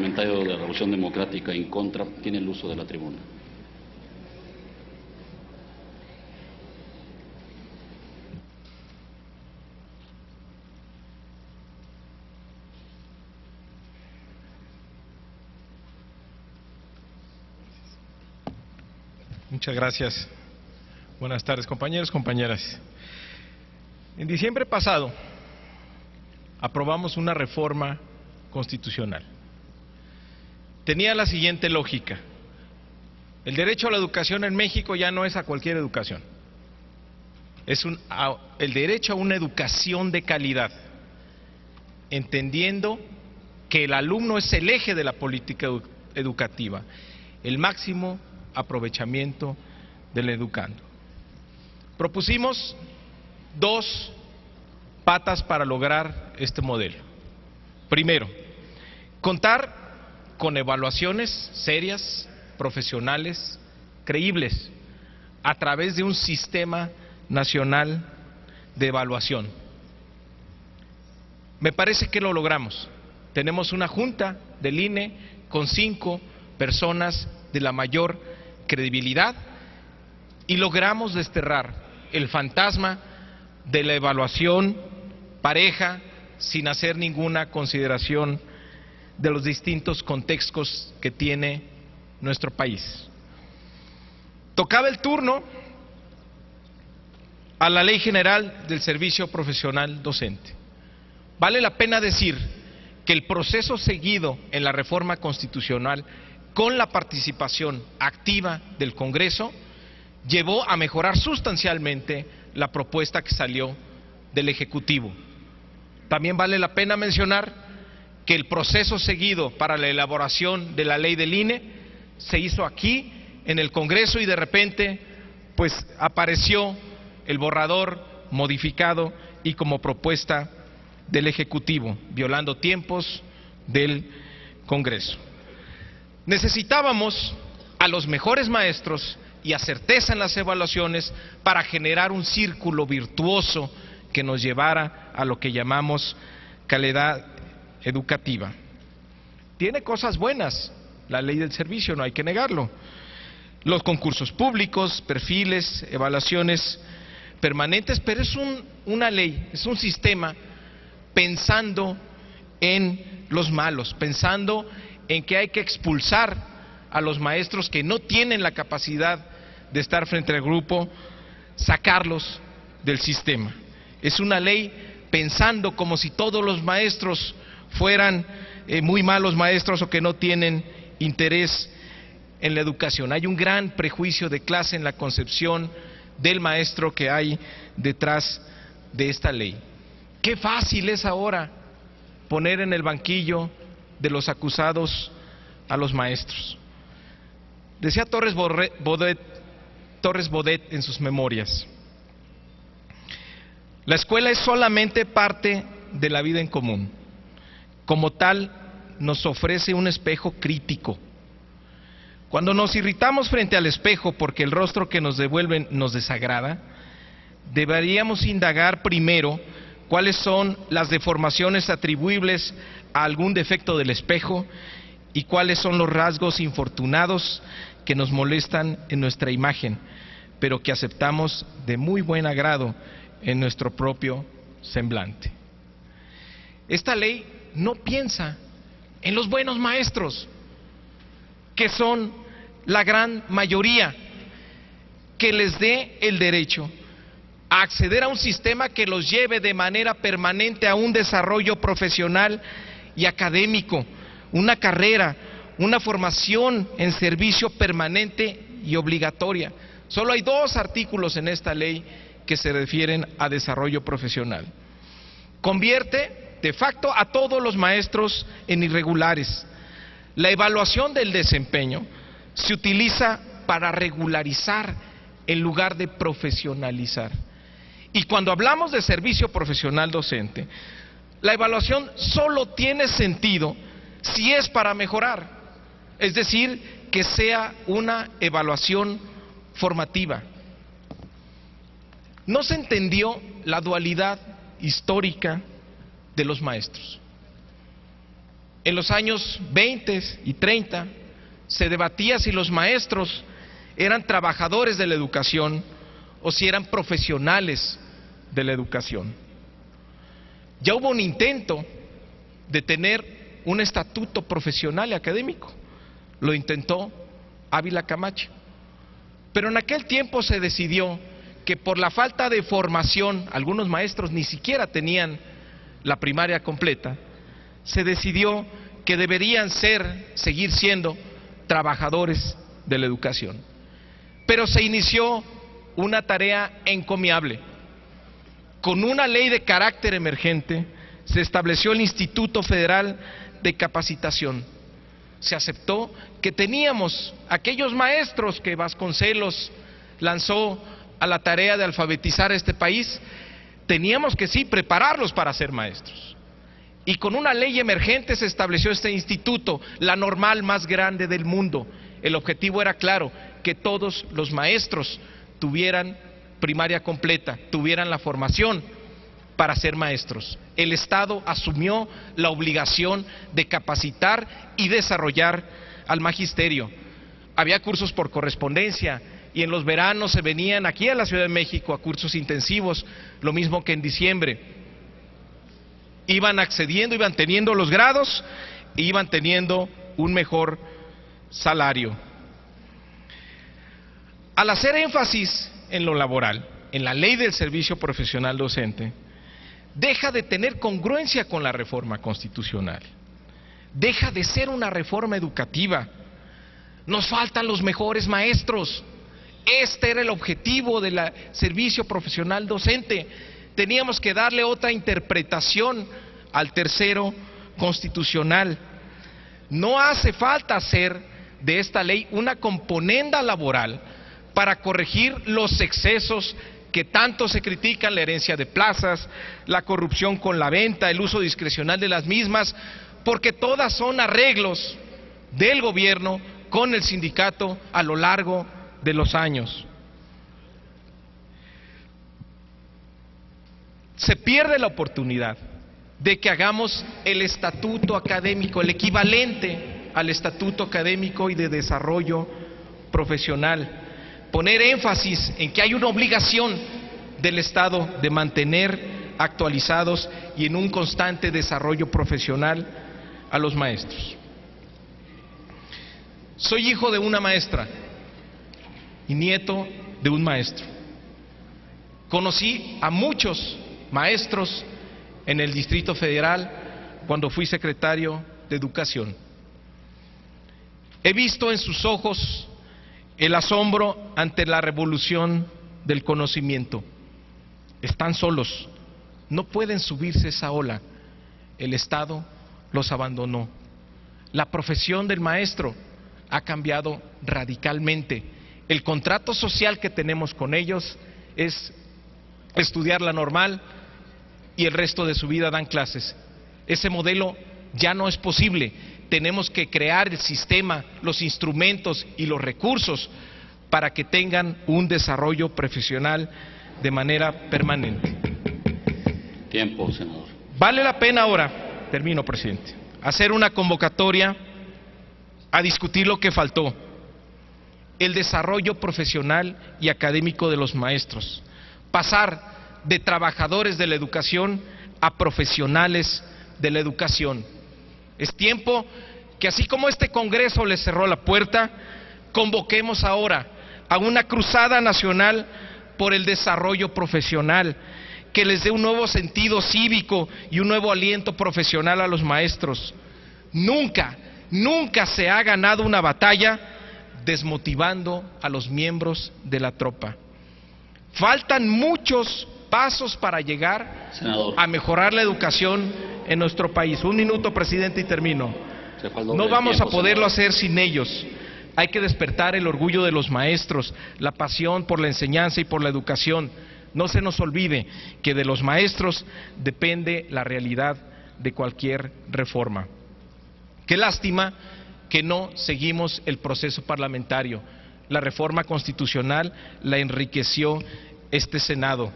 parlamentario de la Revolución Democrática en contra tiene el uso de la tribuna. Muchas gracias. Buenas tardes, compañeros, compañeras. En diciembre pasado aprobamos una reforma constitucional. Tenía la siguiente lógica: el derecho a la educación en México ya no es a cualquier educación, es el derecho a una educación de calidad, entendiendo que el alumno es el eje de la política educativa, el máximo aprovechamiento del educando. Propusimos dos patas para lograr este modelo. Primero, contar con evaluaciones serias, profesionales, creíbles, a través de un sistema nacional de evaluación. Me parece que lo logramos. Tenemos una junta del INE con 5 personas de la mayor credibilidad y logramos desterrar el fantasma de la evaluación pareja sin hacer ninguna consideración de los distintos contextos que tiene nuestro país. Tocaba el turno a la Ley General del Servicio Profesional Docente. Vale la pena decir que el proceso seguido en la reforma constitucional con la participación activa del Congreso llevó a mejorar sustancialmente la propuesta que salió del Ejecutivo. También vale la pena mencionar que el proceso seguido para la elaboración de la ley del INE se hizo aquí en el Congreso y de repente pues apareció el borrador modificado y como propuesta del Ejecutivo, violando tiempos del Congreso. Necesitábamos a los mejores maestros y a certeza en las evaluaciones para generar un círculo virtuoso que nos llevara a lo que llamamos calidad educativa. Tiene cosas buenas la ley del servicio, no hay que negarlo. Los concursos públicos, perfiles, evaluaciones permanentes, pero es una ley, es un sistema pensando en los malos, pensando en que hay que expulsar a los maestros que no tienen la capacidad de estar frente al grupo, sacarlos del sistema. Es una ley pensando como si todos los maestros fueran muy malos maestros o que no tienen interés en la educación. Hay un gran prejuicio de clase en la concepción del maestro que hay detrás de esta ley. Qué fácil es ahora poner en el banquillo de los acusados a los maestros. Decía Torres Bodet en sus memorias: la escuela es solamente parte de la vida en común. Como tal, nos ofrece un espejo crítico. Cuando nos irritamos frente al espejo porque el rostro que nos devuelven nos desagrada, deberíamos indagar primero cuáles son las deformaciones atribuibles a algún defecto del espejo y cuáles son los rasgos infortunados que nos molestan en nuestra imagen, pero que aceptamos de muy buen agrado en nuestro propio semblante. Esta ley no piensa en los buenos maestros, que son la gran mayoría, que les dé el derecho a acceder a un sistema que los lleve de manera permanente a un desarrollo profesional y académico, una carrera, una formación en servicio permanente y obligatoria. Solo hay 2 artículos en esta ley que se refieren a desarrollo profesional. Convierte de facto a todos los maestros en irregulares. La evaluación del desempeño se utiliza para regularizar en lugar de profesionalizar. Y cuando hablamos de servicio profesional docente, la evaluación solo tiene sentido si es para mejorar, es decir, que sea una evaluación formativa. No se entendió la dualidad histórica de los maestros. En los años 20 y 30 se debatía si los maestros eran trabajadores de la educación o si eran profesionales de la educación. Ya hubo un intento de tener un estatuto profesional y académico. Lo intentó Ávila Camacho. Pero en aquel tiempo se decidió que por la falta de formación, algunos maestros ni siquiera tenían la primaria completa, se decidió que deberían seguir siendo trabajadores de la educación. Pero se inició una tarea encomiable. Con una ley de carácter emergente se estableció el Instituto Federal de Capacitación. Se aceptó que teníamos aquellos maestros que Vasconcelos lanzó a la tarea de alfabetizar a este país, teníamos que sí prepararlos para ser maestros. Y con una ley emergente se estableció este instituto, la normal más grande del mundo. El objetivo era claro, que todos los maestros tuvieran primaria completa, tuvieran la formación para ser maestros. El Estado asumió la obligación de capacitar y desarrollar al magisterio. Había cursos por correspondencia y en los veranos se venían aquí a la Ciudad de México a cursos intensivos, lo mismo que en diciembre. Iban accediendo, iban teniendo los grados e iban teniendo un mejor salario. Al hacer énfasis en lo laboral, en la ley del servicio profesional docente, deja de tener congruencia con la reforma constitucional, deja de ser una reforma educativa. Nos faltan los mejores maestros. Este era el objetivo del servicio profesional docente. Teníamos que darle otra interpretación al tercero constitucional. No hace falta hacer de esta ley una componenda laboral para corregir los excesos que tanto se critican, la herencia de plazas, la corrupción con la venta, el uso discrecional de las mismas, porque todas son arreglos del gobierno con el sindicato a lo largo de los años. Se pierde la oportunidad de que hagamos el estatuto académico, el equivalente al estatuto académico y de desarrollo profesional. Poner énfasis en que hay una obligación del Estado de mantener actualizados y en un constante desarrollo profesional a los maestros. Soy hijo de una maestra y nieto de un maestro. Conocí a muchos maestros en el Distrito Federal cuando fui secretario de Educación. He visto en sus ojos el asombro ante la revolución del conocimiento. Están solos, no pueden subirse esa ola. El Estado los abandonó. La profesión del maestro ha cambiado radicalmente. El contrato social que tenemos con ellos es estudiar la normal y el resto de su vida dan clases. Ese modelo ya no es posible. Tenemos que crear el sistema, los instrumentos y los recursos para que tengan un desarrollo profesional de manera permanente. Tiempo, senador. Vale la pena ahora, termino, presidente, hacer una convocatoria a discutir lo que faltó: el desarrollo profesional y académico de los maestros, pasar de trabajadores de la educación a profesionales de la educación. Es tiempo que, así como este Congreso le cerró la puerta, convoquemos ahora a una cruzada nacional por el desarrollo profesional, que les dé un nuevo sentido cívico y un nuevo aliento profesional a los maestros. Nunca se ha ganado una batalla desmotivando a los miembros de la tropa. Faltan muchos pasos para llegar, senador, a mejorar la educación en nuestro país. Un minuto, presidente, y termino. No vamos a poderlo hacer sin ellos. Hay que despertar el orgullo de los maestros, la pasión por la enseñanza y por la educación. No se nos olvide que de los maestros depende la realidad de cualquier reforma. Qué lástima que no seguimos el proceso parlamentario. La reforma constitucional la enriqueció este Senado.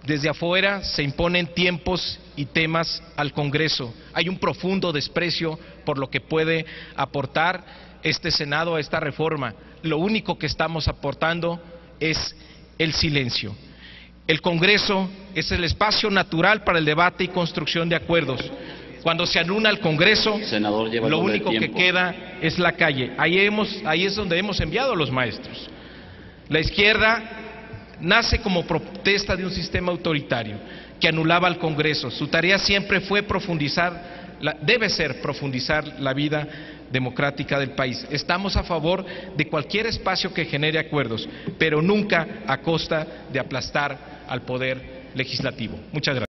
Desde afuera se imponen tiempos y temas al Congreso. Hay un profundo desprecio por lo que puede aportar este Senado a esta reforma. Lo único que estamos aportando es el silencio. El Congreso es el espacio natural para el debate y construcción de acuerdos. Cuando se anula el Congreso, Senador, lleva lo el único que tiempo. queda es la calle. Ahí es donde hemos enviado a los maestros. La izquierda nace como protesta de un sistema autoritario que anulaba al Congreso. Su tarea siempre fue debe ser profundizar la vida democrática del país. Estamos a favor de cualquier espacio que genere acuerdos, pero nunca a costa de aplastar al Poder Legislativo. Muchas gracias.